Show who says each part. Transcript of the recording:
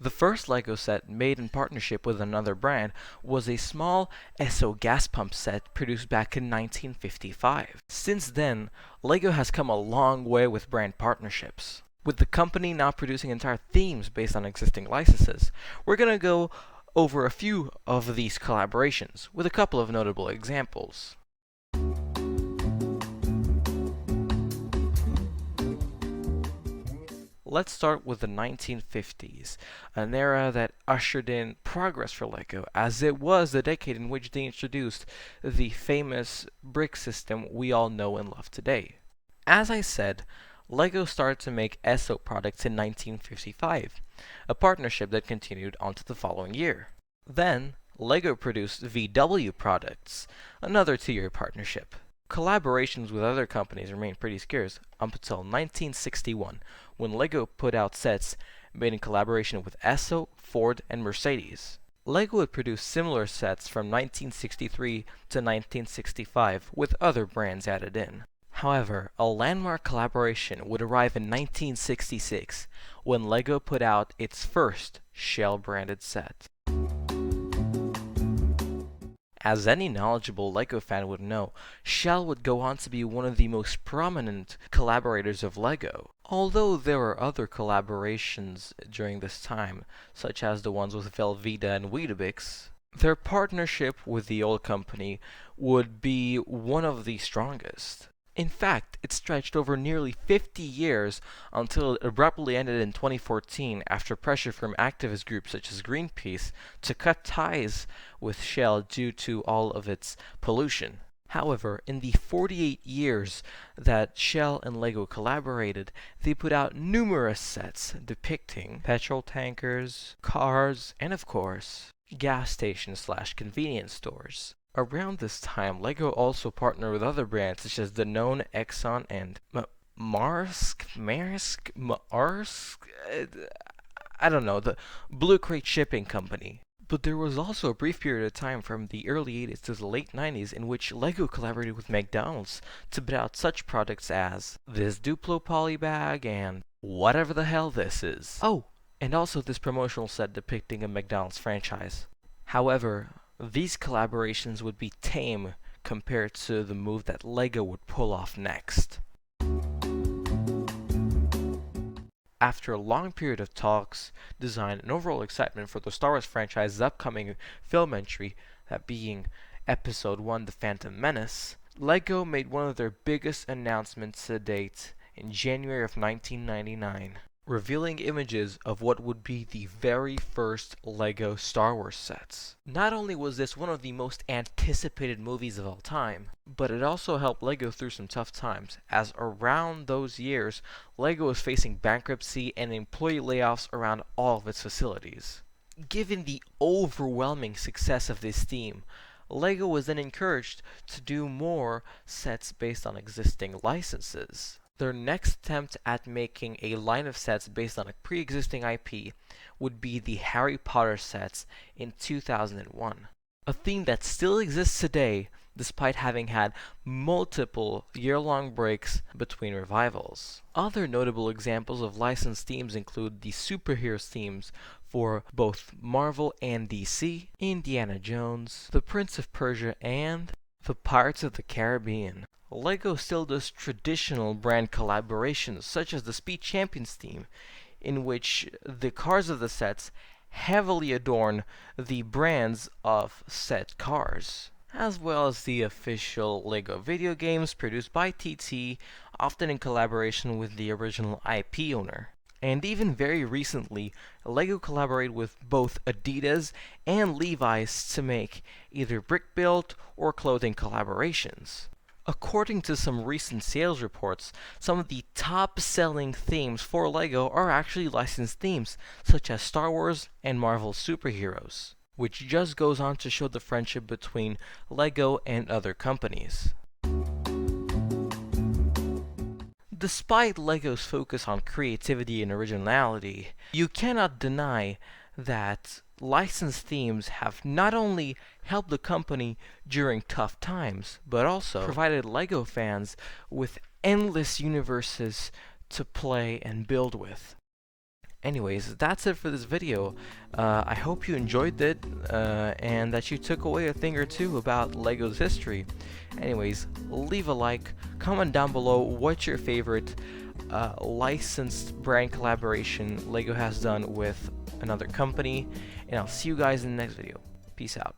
Speaker 1: The first LEGO set made in partnership with another brand was a small Esso gas pump set produced back in 1955. Since then, LEGO has come a long way with brand partnerships. With the company now producing entire themes based on existing licenses, we're going to go over a few of these collaborations, with a couple of notable examples. Let's start with the 1950s, an era that ushered in progress for LEGO, as it was the decade in which they introduced the famous brick system we all know and love today. As I said, LEGO started to make Esso products in 1955, a partnership that continued on to the following year. Then, LEGO produced VW products, another 2-year partnership. Collaborations with other companies remained pretty scarce up until 1961, when LEGO put out sets made in collaboration with Esso, Ford, and Mercedes. LEGO would produce similar sets from 1963 to 1965, with other brands added in. However, a landmark collaboration would arrive in 1966, when LEGO put out its first Shell-branded set. As any knowledgeable LEGO fan would know, Shell would go on to be one of the most prominent collaborators of LEGO. Although there were other collaborations during this time, such as the ones with Velveeta and Weetabix, their partnership with the old company would be one of the strongest. In fact, it stretched over nearly 50 years until it abruptly ended in 2014 after pressure from activist groups such as Greenpeace to cut ties with Shell due to all of its pollution. However, in the 48 years that Shell and LEGO collaborated, they put out numerous sets depicting petrol tankers, cars, and of course, gas stations/convenience stores. Around this time, LEGO also partnered with other brands such as Danone, Exxon, and Maersk, I don't know, the Blue Crate Shipping Company. But there was also a brief period of time from the early 80s to the late 90s in which LEGO collaborated with McDonald's to put out such products as this Duplo Polybag and whatever the hell this is. Oh, and also this promotional set depicting a McDonald's franchise. However, these collaborations would be tame compared to the move that LEGO would pull off next. After a long period of talks, design, and overall excitement for the Star Wars franchise's upcoming film entry, that being Episode 1 The Phantom Menace, LEGO made one of their biggest announcements to date in January of 1999, revealing images of what would be the very first LEGO Star Wars sets. Not only was this one of the most anticipated movies of all time, but it also helped LEGO through some tough times, as around those years, LEGO was facing bankruptcy and employee layoffs around all of its facilities. Given the overwhelming success of this theme, LEGO was then encouraged to do more sets based on existing licenses. Their next attempt at making a line of sets based on a pre-existing IP would be the Harry Potter sets in 2001, a theme that still exists today despite having had multiple year-long breaks between revivals. Other notable examples of licensed themes include the superhero themes for both Marvel and DC, Indiana Jones, The Prince of Persia, and the Pirates of the Caribbean. LEGO still does traditional brand collaborations, such as the Speed Champions theme, in which the cars of the sets heavily adorn the brands of said cars, as well as the official LEGO video games produced by TT, often in collaboration with the original IP owner. And even very recently, LEGO collaborated with both Adidas and Levi's to make either brick build or clothing collaborations. According to some recent sales reports, some of the top-selling themes for LEGO are actually licensed themes, such as Star Wars and Marvel superheroes, which just goes on to show the friendship between LEGO and other companies. Despite LEGO's focus on creativity and originality, you cannot deny that licensed themes have not only helped the company during tough times, but also provided LEGO fans with endless universes to play and build with. Anyways, that's it for this video. I hope you enjoyed it, and that you took away a thing or two about LEGO's history. Anyways, leave a like, comment down below what's your favorite licensed brand collaboration LEGO has done with another company, and I'll see you guys in the next video. Peace out.